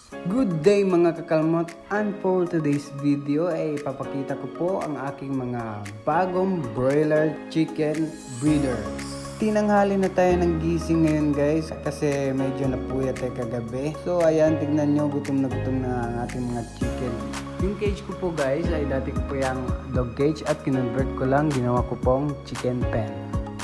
Good day mga kakalmot, and for today's video ay ipapakita ko po ang aking mga bagong broiler chicken breeders. Tinanghali na tayo ng gising ngayon guys kasi medyo napuyat tayo kagabi. So ayan, tignan nyo, gutom na ang ating mga chicken. Yung cage ko po guys ay dati ko po yung dog cage at kinonvert ko lang, ginawa ko pong chicken pen.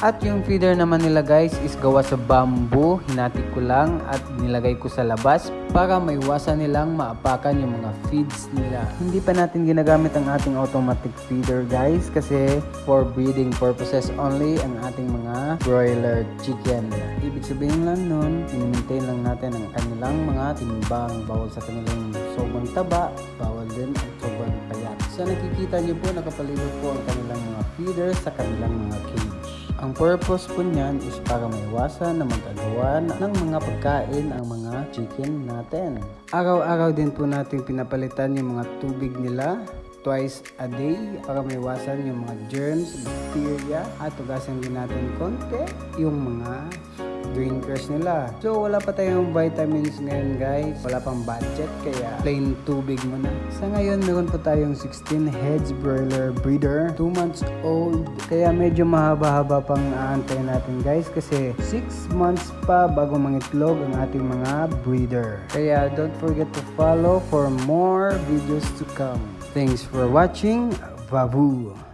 At yung feeder naman nila guys is gawa sa bamboo, hinati ko lang at nilagay ko sa labas para maiwasan nilang maapakan yung mga feeds nila. Hindi pa natin ginagamit ang ating automatic feeder guys kasi for breeding purposes only ang ating mga broiler chicken. Ibig sabihin lang nun, inimintain lang natin ang kanilang mga timbang, bawal sa kanilang sobrang taba, bawal din ang sobrang payat. Sa nakikita nyo po, nakapalibot po ang kanilang mga feeder sa kanilang mga cage. Ang purpose po niyan is para maiwasan na mag-agawan ng mga pagkain ang mga chicken natin. Araw-araw din po natin pinapalitan yung mga tubig nila twice a day para maiwasan yung mga germs, bacteria at tugasan din natin konti yung mga drinkers nila. So wala pa tayong vitamins ngayon guys, wala pang budget kaya plain tubig muna. Sa ngayon meron pa tayong 16 heads broiler breeder, 2 months old, kaya medyo mahaba-haba pang aantayin natin guys kasi 6 months pa bago mangitlog ang ating mga breeder. Kaya don't forget to follow for more videos to come. Thanks for watching. Babu!